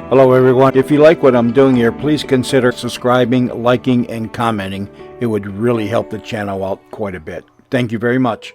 Hello, everyone. If you like what I'm doing here, please consider subscribing, liking, and commenting. It would really help the channel out quite a bit. Thank you very much.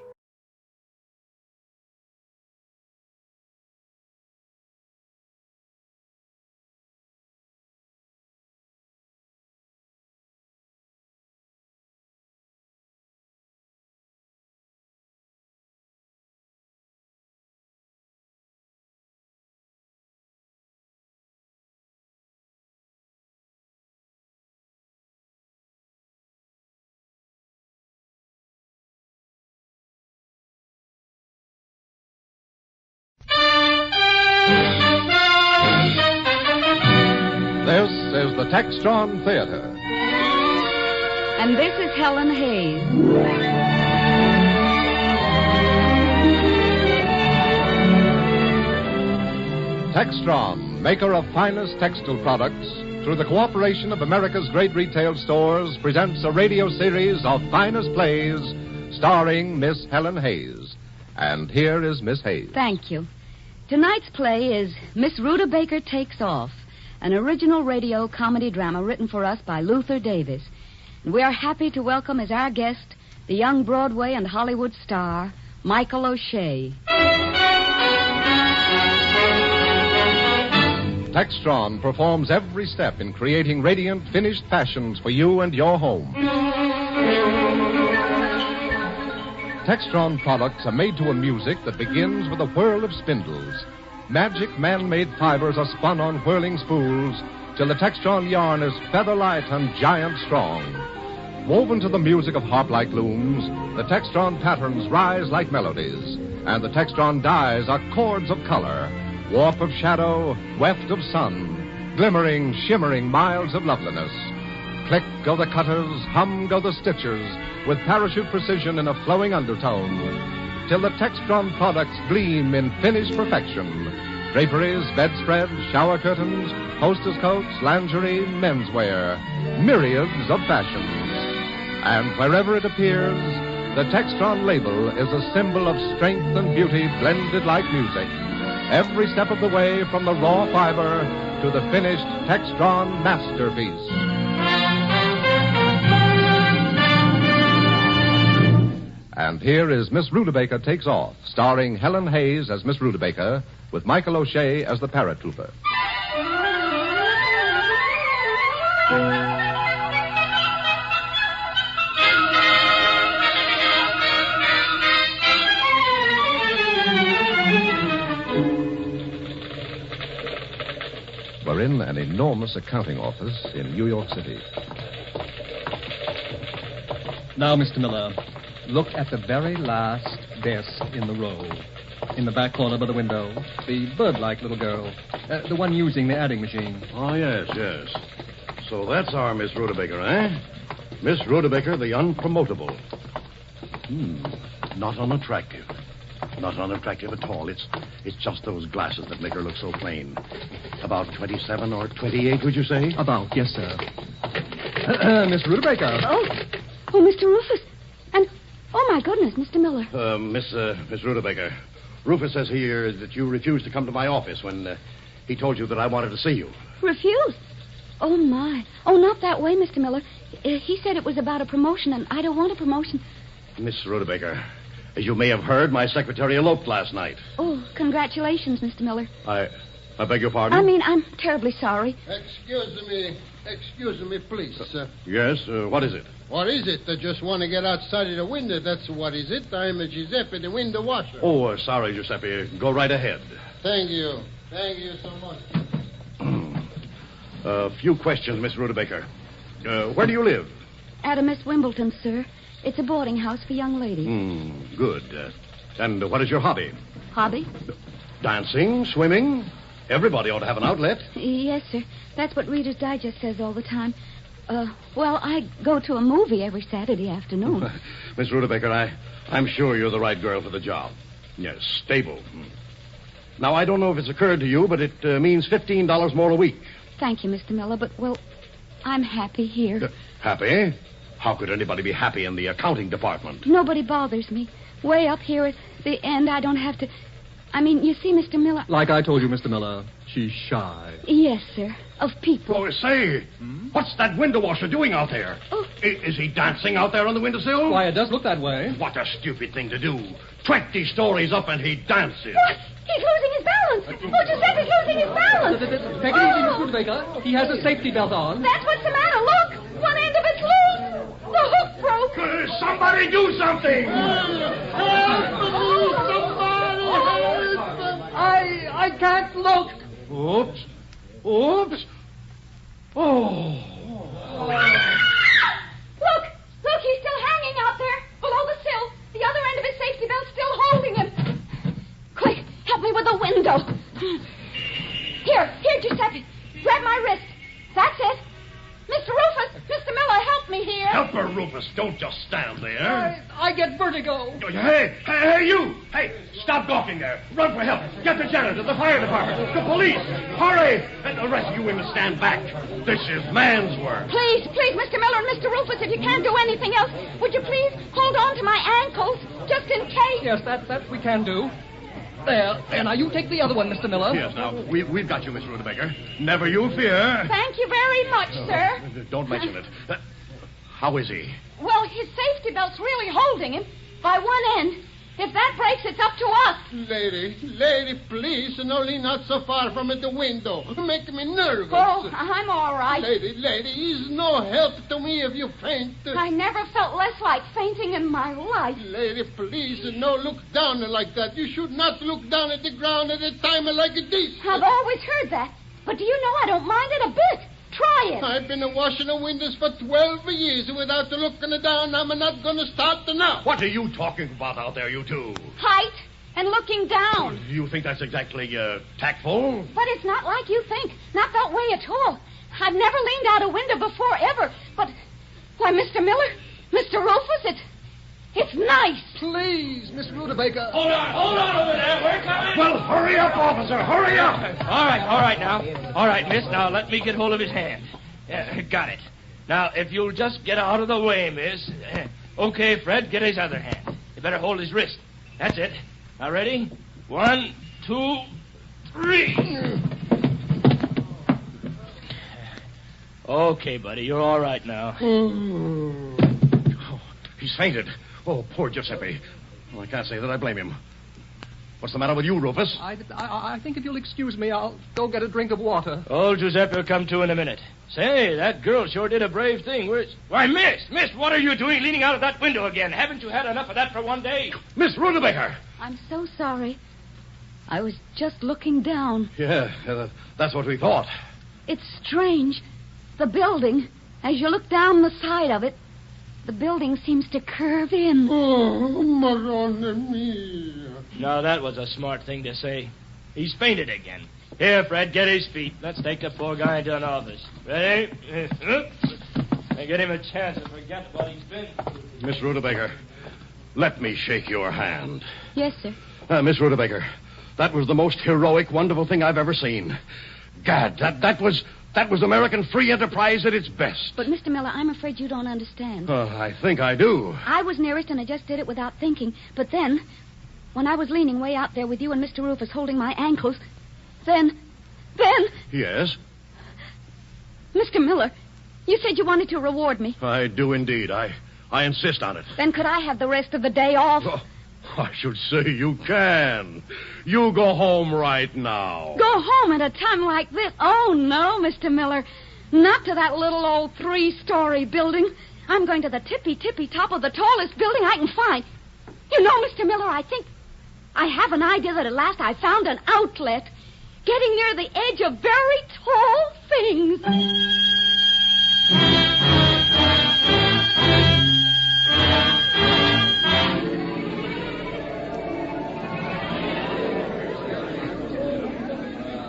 This is the Textron Theater. And this is Helen Hayes. Textron, maker of finest textile products, through the cooperation of America's great retail stores, presents a radio series of finest plays starring Miss Helen Hayes. And here is Miss Hayes. Thank you. Tonight's play is Miss Rudebaker Takes Off, an original radio comedy drama written for us by Luther Davis. And we are happy to welcome as our guest the young Broadway and Hollywood star, Michael O'Shea. Textron performs every step in creating radiant, finished fashions for you and your home. Textron products are made to a music that begins with a whirl of spindles. Magic man-made fibers are spun on whirling spools till the Textron yarn is feather-light and giant strong. Woven to the music of harp-like looms, the Textron patterns rise like melodies, and the Textron dyes are chords of color, warp of shadow, weft of sun, glimmering, shimmering miles of loveliness. Click go the cutters, hum go the stitchers, with parachute precision in a flowing undertone, till the Textron products gleam in finished perfection. Draperies, bedspreads, shower curtains, hostess coats, lingerie, menswear, myriads of fashions. And wherever it appears, the Textron label is a symbol of strength and beauty blended like music. Every step of the way from the raw fiber to the finished Textron masterpiece. And here is Miss Rudebaker Takes Off, starring Helen Hayes as Miss Rudebaker, with Michael O'Shea as the paratrooper. We're in an enormous accounting office in New York City. Now, Mr. Miller, look at the very last desk in the row. In the back corner by the window, the bird-like little girl. The one using the adding machine. Oh, yes. So that's our Miss Rudebaker, eh? Miss Rudebaker, the unpromotable. Not unattractive. Not unattractive at all. It's just those glasses that make her look so plain. About 27 or 28, would you say? About, yes, sir. Miss Rudebaker. Oh, Mr. Rufus. And, oh, my goodness, Mr. Miller. Miss Rudebaker, Rufus says here that you refused to come to my office when he told you that I wanted to see you. Refused? Oh, my. Oh, not that way, Mr. Miller. He said it was about a promotion, and I don't want a promotion. Miss Rudebaker, as you may have heard, my secretary eloped last night. Oh, congratulations, Mr. Miller. I beg your pardon? I mean, I'm terribly sorry. Excuse me, please, sir. Yes, what is it? What is it? I just want to get outside of the window. That's what is it. I'm Giuseppe, the window washer. Oh, sorry, Giuseppe. Go right ahead. Thank you. Thank you so much. A few questions, Miss Rudebaker. Where do you live? At a Miss Wimbledon, sir. It's a boarding house for young ladies. Good. And what is your hobby? Hobby? Dancing, swimming? Everybody ought to have an outlet. Yes, sir. That's what Reader's Digest says all the time. Well, I go to a movie every Saturday afternoon. Miss Rudebaker, I'm sure you're the right girl for the job. Yes, stable. Now, I don't know if it's occurred to you, but it means $15 more a week. Thank you, Mr. Miller, but, well, I'm happy here. Happy? How could anybody be happy in the accounting department? Nobody bothers me. Way up here at the end, I don't have to... I mean, you see, Mr. Miller... Like I told you, Mr. Miller, She's shy. Yes, sir. Of people. Oh, say, what's that window washer doing out there? Oh. Is he dancing out there on the windowsill? Why, it does look that way. What a stupid thing to do. 20 stories up and he dances. What? He's losing his balance. Oh, Giuseppe's losing his balance. Take it easy, Miss Rudebaker. He has a safety belt on. That's what's the matter. Look. One end of it's loose. The hook broke. Somebody do something! I can't look. Oops. Oops. Oh. Look, he's still hanging out there, below the sill. The other end of his safety belt's still holding him. Quick, help me with the window. Here, Giuseppe. Grab my wrist. That's it. Mr. Rufus, Mr. Miller, help me here. Help her, Rufus. Don't just stand there. I get vertigo. Hey, you! Hey, stop gawking there. Run for help. Get the janitor, the fire department, the police. Hurry! And the rest of you women stand back. This is man's work. Please, Mr. Miller and Mr. Rufus, if you can't do anything else, would you please hold on to my ankles, just in case? Yes, that we can do. There. Now you take the other one, Mr. Miller. Yes, now, we've got you, Miss Rudebaker. Never you fear. Thank you very much, sir. Don't mention it. How is he? Well, his safety belt's really holding him by one end. If that breaks, it's up to us. Lady, please, no, lean not so far from the window. Make me nervous. Oh, I'm all right. Lady, is no help to me if you faint. I never felt less like fainting in my life. Lady, please, no look down like that. You should not look down at the ground at a time like this. I've always heard that. But do you know I don't mind it a bit. Try it. I've been washing the windows for 12 years without looking down. I'm not going to start now. What are you talking about out there, you two? Height and looking down. You think that's exactly tactful? But it's not like you think. Not that way at all. I've never leaned out a window before, ever. But, why, Mr. Miller, Mr. Rufus, it's nice. Please, Miss Rudebaker. Hold on over there. We're coming. Well, hurry up, officer. Hurry up. All right now. All right, miss. Now, let me get hold of his hand. Got it. Now, if you'll just get out of the way, miss. Okay, Fred, get his other hand. You better hold his wrist. That's it. Now, ready? 1, 2, 3. Okay, buddy, you're all right now. Oh, he's fainted. Oh, poor Giuseppe. Well, I can't say that I blame him. What's the matter with you, Rufus? I think if you'll excuse me, I'll go get a drink of water. Old Giuseppe will come to in a minute. Say, that girl sure did a brave thing. Why, miss, what are you doing leaning out of that window again? Haven't you had enough of that for one day? Miss Rudebaker! I'm so sorry. I was just looking down. Yeah, that's what we thought. It's strange. The building, as you look down the side of it, the building seems to curve in. Oh, Madonna mia. Now, that was a smart thing to say. He's fainted again. Here, Fred, get his feet. Let's take the poor guy into an office. Ready? And get him a chance to forget what he's been through. Miss Rudebaker, let me shake your hand. Yes, sir. Miss Rudebaker, that was the most heroic, wonderful thing I've ever seen. Gad, that was American free enterprise at its best. But, Mr. Miller, I'm afraid you don't understand. I think I do. I was nearest, and I just did it without thinking. But then, when I was leaning way out there with you and Mr. Rufus holding my ankles, then... Yes? Mr. Miller, you said you wanted to reward me. I do indeed. I insist on it. Then could I have the rest of the day off? Oh, I should say you can. You go home right now. Go home at a time like this? Oh, no, Mr. Miller. Not to that little old 3-story building. I'm going to the tippy top of the tallest building I can find. You know, Mr. Miller, I think I have an idea that at last I found an outlet. Getting near the edge of very tall things.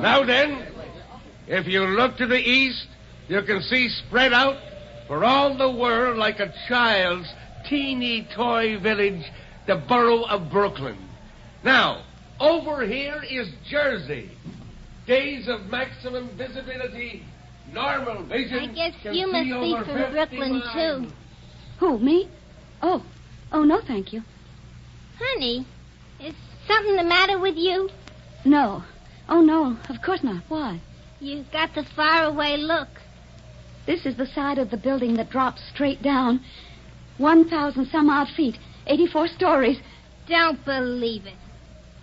Now then, if you look to the east, you can see spread out for all the world like a child's teeny toy village, the borough of Brooklyn. Now, over here is Jersey. Days of maximum visibility, normal vision. I guess can you see must be over from 50 Brooklyn, miles. too. Who, me? Oh, no, thank you. Honey, is something the matter with you? No. Oh, no, of course not. Why? You got the faraway look. This is the side of the building that drops straight down. 1,000 some odd feet. 84 stories. Don't believe it.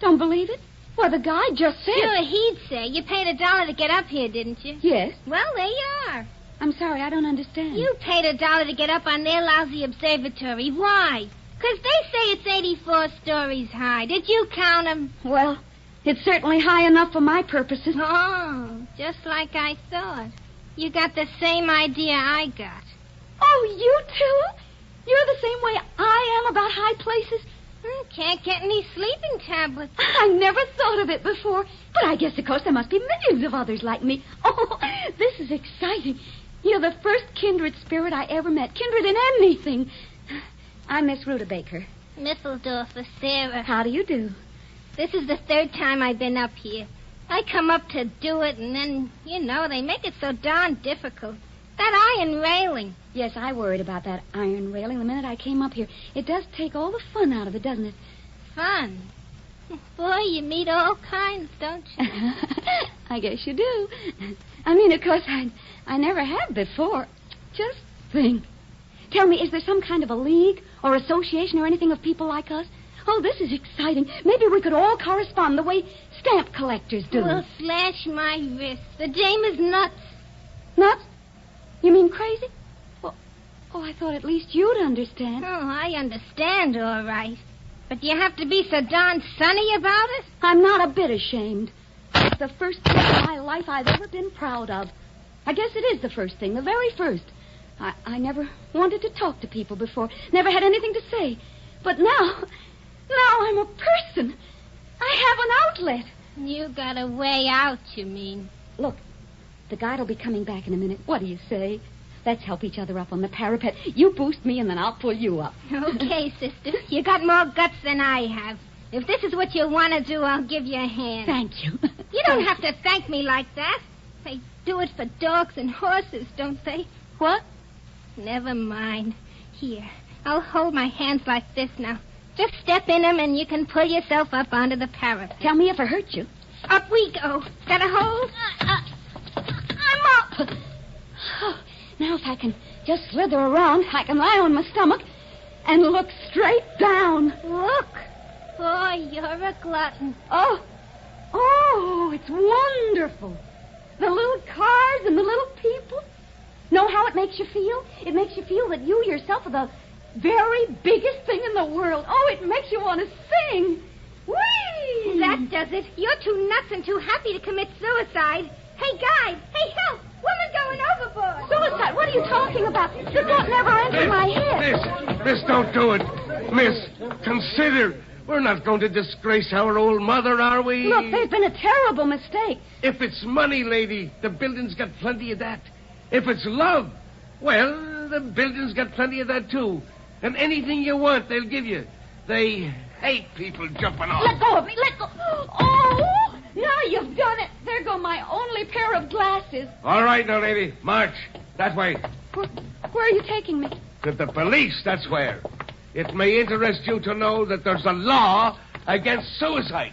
Don't believe it? Well, the guy just said... Sure, he'd say. You paid $1 to get up here, didn't you? Yes. Well, there you are. I'm sorry, I don't understand. You paid $1 to get up on their lousy observatory. Why? 'Cause they say it's 84 stories high. Did you count them? Well, it's certainly high enough for my purposes. Oh, just like I thought. You got the same idea I got. Oh, you too? You're the same way I am about high places? Can't get any sleeping tablets. I never thought of it before. But I guess, of course, there must be millions of others like me. Oh, this is exciting. You're the first kindred spirit I ever met. Kindred in anything. I'm Miss Rudebaker. Misseldorfer, Sarah. How do you do? This is the third time I've been up here. I come up to do it, and then, they make it so darn difficult. That iron railing. Yes, I worried about that iron railing the minute I came up here. It does take all the fun out of it, doesn't it? Fun? Boy, you meet all kinds, don't you? I guess you do. I mean, of course, I never have before. Just think. Tell me, is there some kind of a league or association or anything of people like us? Oh, this is exciting. Maybe we could all correspond the way stamp collectors do. Well, slash my wrist. The dame is nuts. Nuts? You mean crazy? Well, I thought at least you'd understand. Oh, I understand, all right. But you have to be so darn sunny about it? I'm not a bit ashamed. It's the first thing in my life I've ever been proud of. I guess it is the first thing, the very first. I never wanted to talk to people before. Never had anything to say. But now I'm a person. I have an outlet. You got a way out, you mean? Look, the guide'll be coming back in a minute. What do you say? Let's help each other up on the parapet. You boost me, and then I'll pull you up. Okay, sister. You got more guts than I have. If this is what you want to do, I'll give you a hand. Thank you. You don't have to thank me like that. They do it for dogs and horses, don't they? What? Never mind. Here, I'll hold my hands like this now. Just step in them, and you can pull yourself up onto the parapet. Tell me if I hurt you. Up we go. Got a hold? I'm up. Oh, now if I can just slither around, I can lie on my stomach and look straight down. Look. Boy, you're a glutton. Oh, it's wonderful. The little cars and the little people. Know how it makes you feel? It makes you feel that you yourself are the very biggest thing in the world. Oh, it makes you want to sing. Whee! That does it. You're too nuts and too happy to commit suicide. Hey, guys. Hey, help. Woman going overboard. Suicide? What are you talking about? The thought never entered my head. Miss, don't do it. Miss, consider. We're not going to disgrace our old mother, are we? Look, there's been a terrible mistake. If it's money, lady, the building's got plenty of that. If it's love, well, the building's got plenty of that, too. And anything you want, they'll give you. They hate people jumping off. Let go of me. Let go. Oh, now you've done it. There go my only pair of glasses. All right, now, lady. March. That way. Where are you taking me? To the police, that's where. It may interest you to know that there's a law against suicide.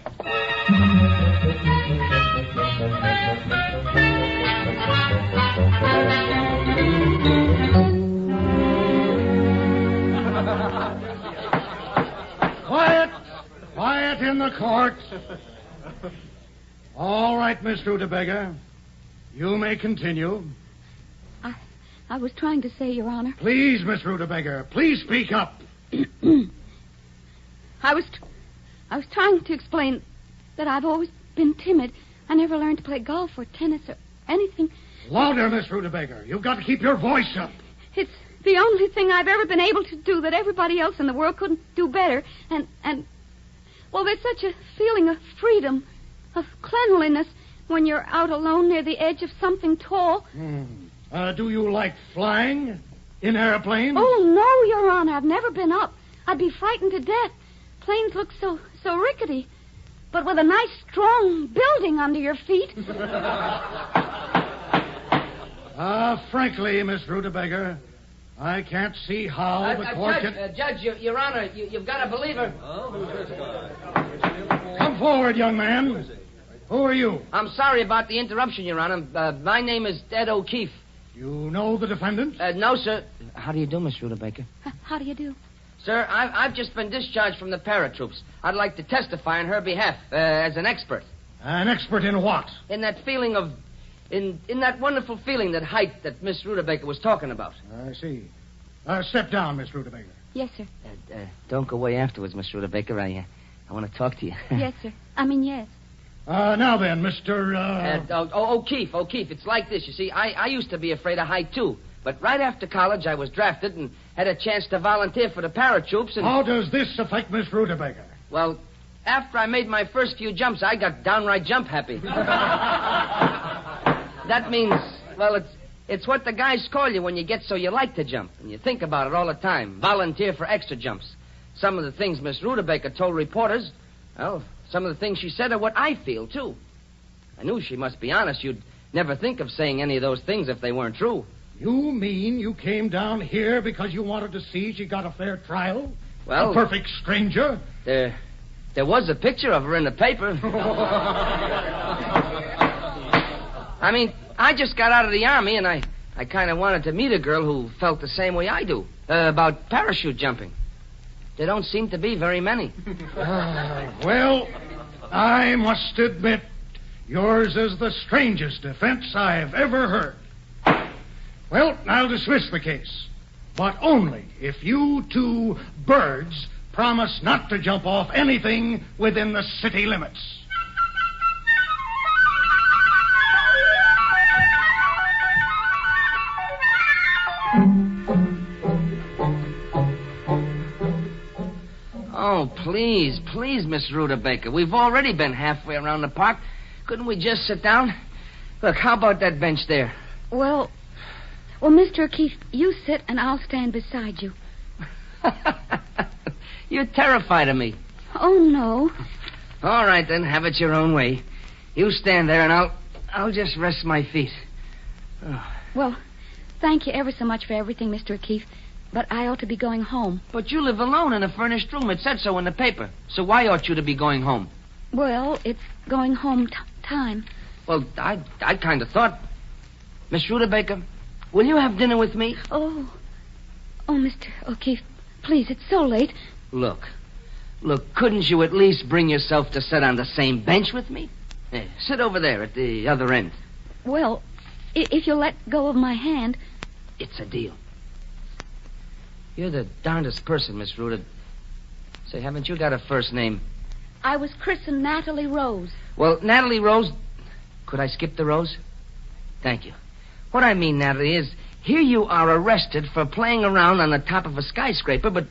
Quiet in the court. All right, Miss Rudebaker. You may continue. I was trying to say, Your Honor. Please, Miss Rudebaker, please speak up. I was trying to explain that I've always been timid. I never learned to play golf or tennis or anything. Louder, Miss Rudebaker. You've got to keep your voice up. It's the only thing I've ever been able to do that everybody else in the world couldn't do better. And well, there's such a feeling of freedom, of cleanliness when you're out alone near the edge of something tall. Do you like flying in airplanes? Oh, no, Your Honor. I've never been up. I'd be frightened to death. Planes look so rickety. But with a nice, strong building under your feet. Frankly, Miss Rudebaker, I can't see how the court Judge, Your Honor, you've got to believe her. Come forward, young man. Who are you? I'm sorry about the interruption, Your Honor. My name is Ed O'Keefe. You know the defendant? No, sir. How do you do, Miss Rudebaker? How do you do? Sir, I've just been discharged from the paratroops. I'd like to testify on her behalf as an expert. An expert in what? In that feeling of... In that wonderful feeling, that height that Miss Rudebaker was talking about. I see. Step down, Miss Rudebaker. Yes, sir. Don't go away afterwards, Miss Rudebaker. I want to talk to you. Yes, sir. Yes. Now then, Mr. O'Keefe. It's like this, you see. I used to be afraid of height, too. But right after college, I was drafted and had a chance to volunteer for the paratroops and... How does this affect Miss Rudebaker? Well, after I made my first few jumps, I got downright jump happy. That means, well, it's what the guys call you when you get so you like to jump. And you think about it all the time. Volunteer for extra jumps. Some of the things Miss Rudebaker told reporters, well, some of the things she said are what I feel, too. I knew she must be honest. You'd never think of saying any of those things if they weren't true. You mean you came down here because you wanted to see she got a fair trial? Well... A perfect stranger? There was a picture of her in the paper. I mean, I just got out of the Army, and I kind of wanted to meet a girl who felt the same way I do about parachute jumping. There don't seem to be very many. Well, I must admit, yours is the strangest defense I've ever heard. Well, I'll dismiss the case, but only if you two birds promise not to jump off anything within the city limits. Oh, please, Miss Rudebaker. We've already been halfway around the park. Couldn't we just sit down? Look, how about that bench there? Well, Mr. O'Keefe, you sit and I'll stand beside you. You're terrified of me. Oh, no. All right, then, have it your own way. You stand there and I'll just rest my feet. Oh. Well, thank you ever so much for everything, Mr. O'Keefe. But I ought to be going home. But you live alone in a furnished room. It said so in the paper. So why ought you to be going home? Well, it's going home time. Well, I kind of thought... Miss Rudebaker, will you have dinner with me? Oh, Mr. O'Keefe, please, it's so late. Look, couldn't you at least bring yourself to sit on the same bench with me? Hey, sit over there at the other end. Well, if you'll let go of my hand... It's a deal. You're the darndest person, Miss Ruda. Say, haven't you got a first name? I was christened Natalie Rose. Well, Natalie Rose... Could I skip the Rose? Thank you. What I mean, Natalie, is here you are arrested for playing around on the top of a skyscraper, but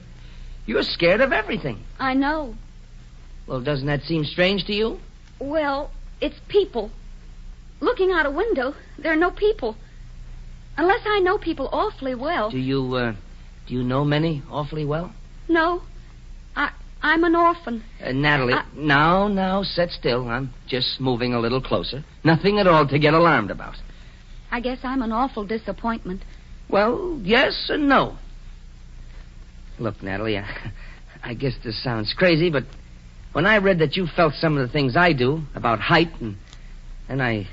you're scared of everything. I know. Well, doesn't that seem strange to you? Well, it's people. Looking out a window, there are no people. Unless I know people awfully well. Do you know many awfully well? No. I'm an orphan. Natalie, now, sit still. I'm just moving a little closer. Nothing at all to get alarmed about. I guess I'm an awful disappointment. Well, yes and no. Look, Natalie, I guess this sounds crazy, but when I read that you felt some of the things I do about height, and I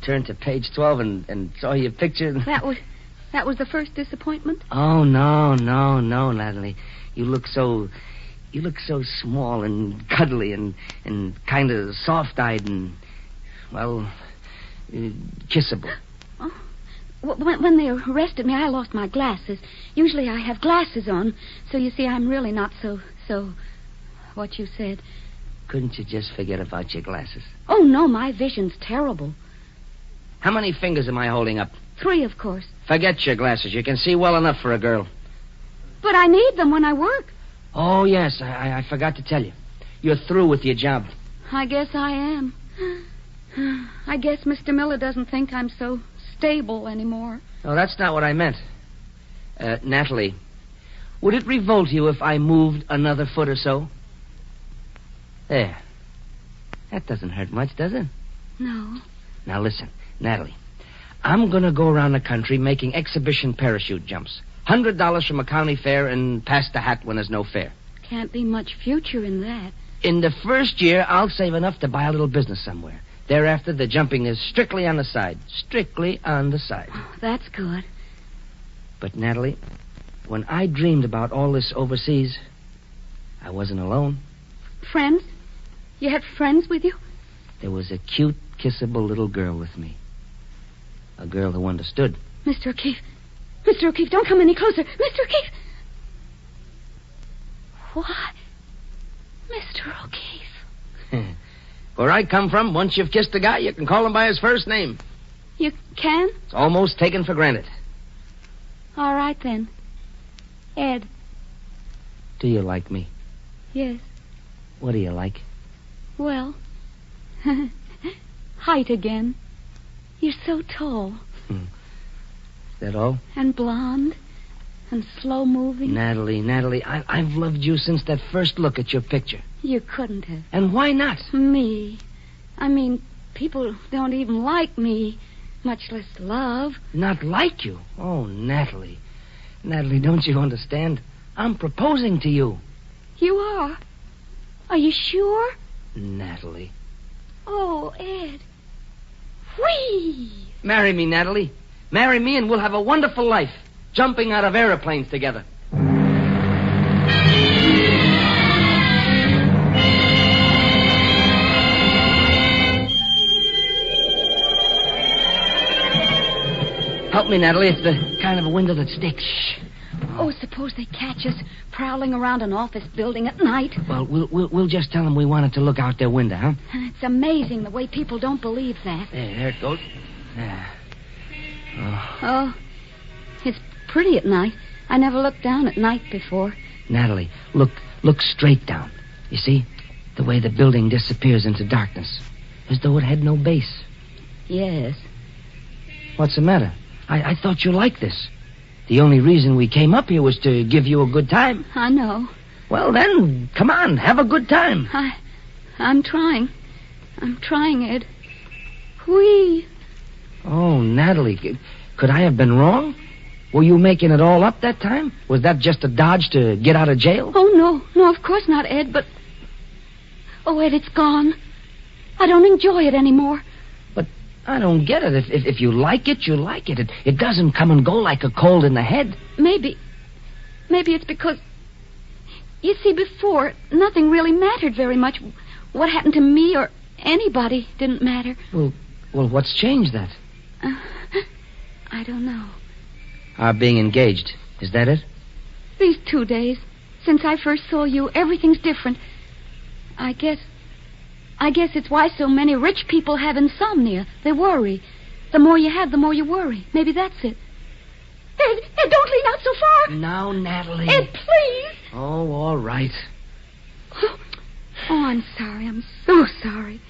turned to page 12 and saw your picture... That was the first disappointment? Oh, no, Natalie. You look so small and cuddly and kind of soft-eyed and, well, kissable. Oh. When they arrested me, I lost my glasses. Usually I have glasses on, so you see I'm really not so, what you said. Couldn't you just forget about your glasses? Oh, no, my vision's terrible. How many fingers am I holding up? 3, of course. Forget your glasses. You can see well enough for a girl. But I need them when I work. Oh, yes, I forgot to tell you. You're through with your job. I guess I am. I guess Mr. Miller doesn't think I'm so stable anymore. Oh, that's not what I meant. Natalie, would it revolt you if I moved another foot or so? There. That doesn't hurt much, does it? No. Now, listen, Natalie. I'm going to go around the country making exhibition parachute jumps. $100 from a county fair and pass the hat when there's no fair. Can't be much future in that. In the first year, I'll save enough to buy a little business somewhere. Thereafter, the jumping is strictly on the side. Strictly on the side. Oh, that's good. But, Natalie, when I dreamed about all this overseas, I wasn't alone. Friends? You had friends with you? There was a cute, kissable little girl with me. A girl who understood. Mr. O'Keefe. Mr. O'Keefe, don't come any closer. Mr. O'Keefe! Why? Mr. O'Keefe. Where I come from, once you've kissed a guy, you can call him by his first name. You can? It's almost taken for granted. All right, then. Ed. Do you like me? Yes. What do you like? Well, height again. You're so tall. Is that all? And blonde. And slow-moving. Natalie, I've loved you since that first look at your picture. You couldn't have. And why not? Me. I mean, people don't even like me, much less love. Not like you? Oh, Natalie. Natalie, don't you understand? I'm proposing to you. You are? Are you sure? Natalie. Oh, Ed. Whee! Marry me, Natalie. Marry me and we'll have a wonderful life. Jumping out of aeroplanes together. Help me, Natalie. It's the kind of a window that sticks. Shh. Oh, suppose they catch us prowling around an office building at night. Well, we'll just tell them we wanted to look out their window, huh? It's amazing the way people don't believe that. There it goes. Yeah. Oh, it's pretty at night. I never looked down at night before. Natalie, look straight down. You see? The way the building disappears into darkness. As though it had no base. Yes. What's the matter? I thought you liked this. The only reason we came up here was to give you a good time. I know. Well, then, come on, have a good time. I'm trying. I'm trying, Ed. Whee! Oh, Natalie, could I have been wrong? Were you making it all up that time? Was that just a dodge to get out of jail? Oh, no. No, of course not, Ed, but... Oh, Ed, it's gone. I don't enjoy it anymore. But I don't get it. If you like it, you like it. It doesn't come and go like a cold in the head. Maybe it's because... You see, before, nothing really mattered very much. What happened to me or anybody didn't matter. Well, what's changed that? I don't know. Our being engaged. Is that it? These 2 days, since I first saw you, everything's different. I guess it's why so many rich people have insomnia. They worry. The more you have, the more you worry. Maybe that's it. Ed, don't lean out so far. Now, Natalie. Ed, please. Oh, all right. Oh, I'm sorry. I'm so sorry.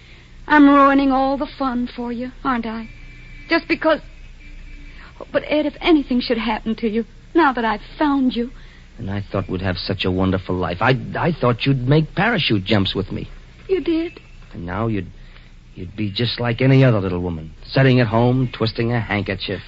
I'm ruining all the fun for you, aren't I? Just because... But, Ed, if anything should happen to you, now that I've found you... And I thought we'd have such a wonderful life. I thought you'd make parachute jumps with me. You did? And now you'd be just like any other little woman, sitting at home, twisting a handkerchief.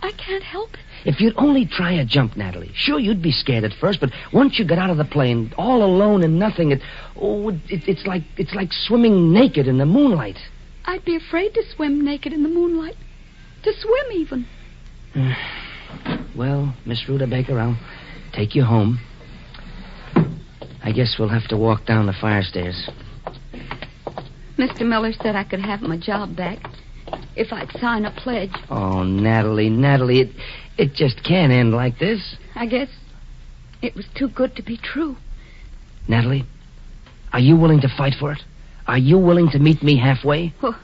I can't help it. If you'd only try a jump, Natalie, sure, you'd be scared at first, but once you get out of the plane, all alone and nothing, it's like swimming naked in the moonlight. I'd be afraid to swim naked in the moonlight. To swim, even. Well, Miss Rudebaker, I'll take you home. I guess we'll have to walk down the fire stairs. Mr. Miller said I could have my job back if I'd sign a pledge. Oh, Natalie, it just can't end like this. I guess it was too good to be true. Natalie, are you willing to fight for it? Are you willing to meet me halfway? Well,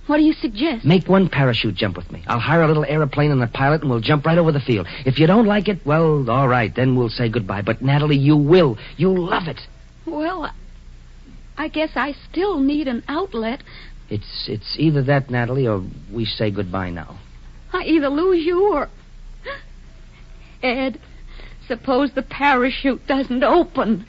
what do you suggest? Make one parachute jump with me. I'll hire a little airplane and a pilot, and we'll jump right over the field. If you don't like it, well, all right, then we'll say goodbye. But, Natalie, you will. You'll love it. Well, I guess I still need an outlet. It's either that, Natalie, or we say goodbye now. I either lose you or... Ed, suppose the parachute doesn't open.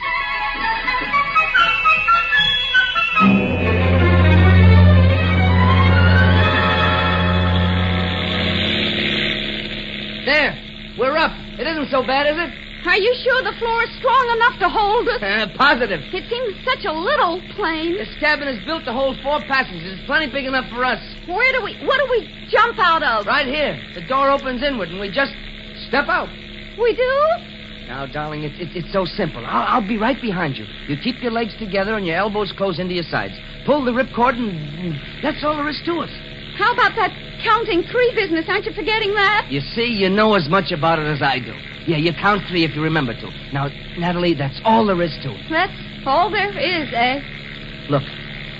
There. We're up. It isn't so bad, is it? Are you sure the floor is strong enough to hold us? Positive. It seems such a little plane. This cabin is built to hold 4 passengers. It's plenty big enough for us. What do we jump out of? Right here. The door opens inward, and we just step out. We do? Now, darling, it's so simple. I'll be right behind you. You keep your legs together and your elbows close into your sides. Pull the ripcord, and that's all there is to it. How about that counting 3 business? Aren't you forgetting that? You see, you know as much about it as I do. Yeah, you count 3 if you remember to. Now, Natalie, that's all there is to it. That's all there is, eh? Look,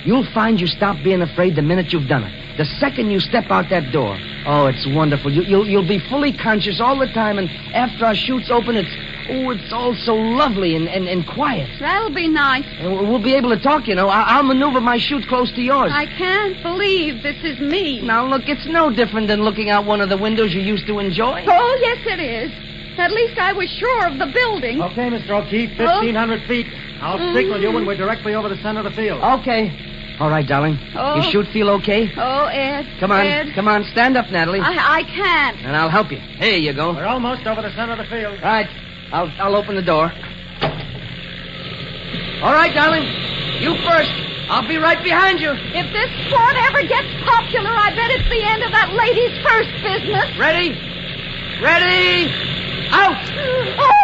you'll find you stop being afraid the minute you've done it. The second you step out that door. Oh, it's wonderful. You'll be fully conscious all the time, and after our chute's open, it's all so lovely and quiet. That'll be nice. And we'll be able to talk, you know. I'll maneuver my chute close to yours. I can't believe this is me. Now, look, it's no different than looking out one of the windows you used to enjoy. Oh, yes, it is. At least I was sure of the building. Okay, Mr. O'Keefe, 1,500 feet. I'll signal you when we're directly over the center of the field. Okay. All right, darling. Oh. Your chute feel okay? Oh, Ed. Come on. Ed. Come on, stand up, Natalie. I can't. And I'll help you. Here you go. We're almost over the center of the field. Right. I'll open the door. All right, darling. You first. I'll be right behind you. If this sport ever gets popular, I bet it's the end of that lady's first business. Ready? Ready? Out!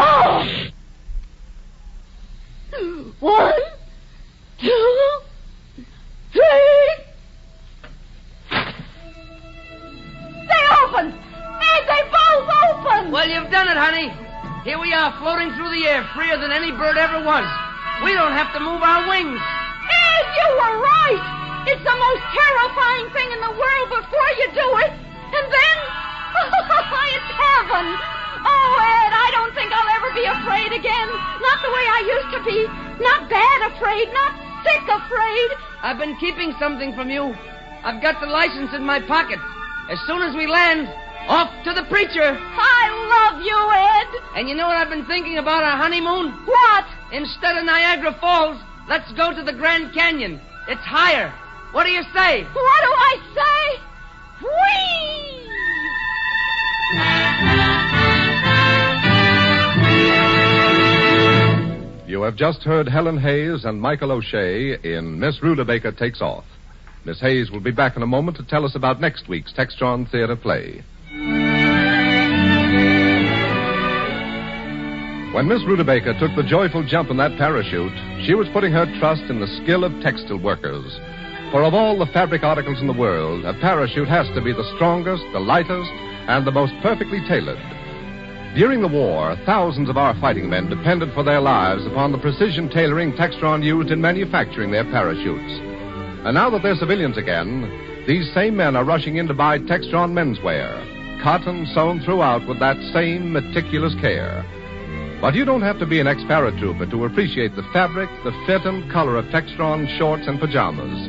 Oh! 1, 2, 3. They opened! Ed, they both opened! Well, you've done it, honey. Here we are, floating through the air, freer than any bird ever was. We don't have to move our wings. Ed, you were right! It's the most terrifying thing in the world before you do it. And then... it's heaven! Oh, Ed, I don't think I'll ever be afraid again. Not the way I used to be. Not bad afraid, not sick afraid. I've been keeping something from you. I've got the license in my pocket. As soon as we land, off to the preacher. I love you, Ed. And you know what I've been thinking about our honeymoon? What? Instead of Niagara Falls, let's go to the Grand Canyon. It's higher. What do you say? What do I say? Whee! You have just heard Helen Hayes and Michael O'Shea in Miss Rudebaker Takes Off. Miss Hayes will be back in a moment to tell us about next week's Textron Theater play. When Miss Rudebaker took the joyful jump in that parachute, she was putting her trust in the skill of textile workers. For of all the fabric articles in the world, a parachute has to be the strongest, the lightest, and the most perfectly tailored. During the war, thousands of our fighting men depended for their lives upon the precision tailoring Textron used in manufacturing their parachutes. And now that they're civilians again, these same men are rushing in to buy Textron menswear, cotton sewn throughout with that same meticulous care. But you don't have to be an ex-paratrooper to appreciate the fabric, the fit, and color of Textron shorts and pajamas.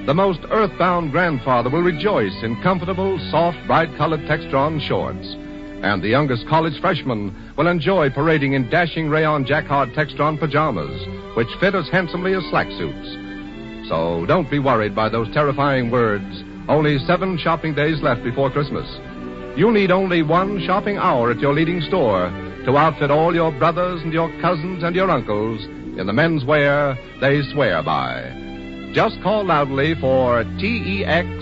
The most earthbound grandfather will rejoice in comfortable, soft, bright-colored Textron shorts. And the youngest college freshman will enjoy parading in dashing rayon jacquard Textron pajamas, which fit as handsomely as slack suits. So don't be worried by those terrifying words, only 7 shopping days left before Christmas. You'll need only 1 shopping hour at your leading store to outfit all your brothers and your cousins and your uncles in the menswear they swear by. Just call loudly for Textron,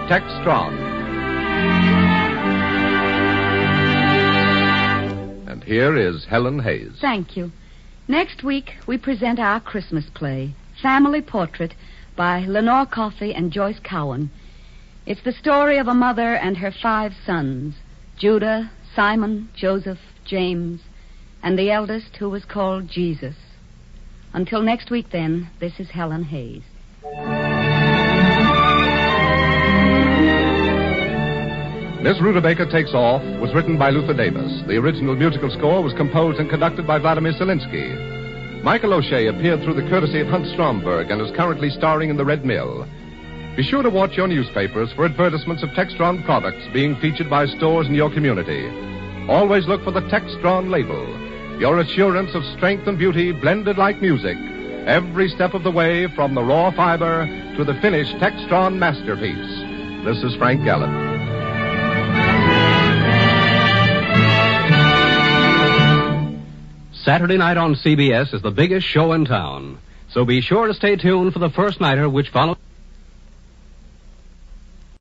Textron. And here is Helen Hayes. Thank you. Next week, we present our Christmas play, Family Portrait, by Lenore Coffey and Joyce Cowan. It's the story of a mother and her 5 sons, Judah, Simon, Joseph, James, and the eldest, who was called Jesus. Until next week, then, this is Helen Hayes. Miss Rudebaker Takes Off was written by Luther Davis. The original musical score was composed and conducted by Vladimir Zelinsky. Michael O'Shea appeared through the courtesy of Hunt Stromberg and is currently starring in The Red Mill. Be sure to watch your newspapers for advertisements of Textron products being featured by stores in your community. Always look for the Textron label, your assurance of strength and beauty blended like music, every step of the way from the raw fiber to the finished Textron masterpiece. This is Frank Gallup. Saturday night on CBS is the biggest show in town. So be sure to stay tuned for the first nighter, which follows.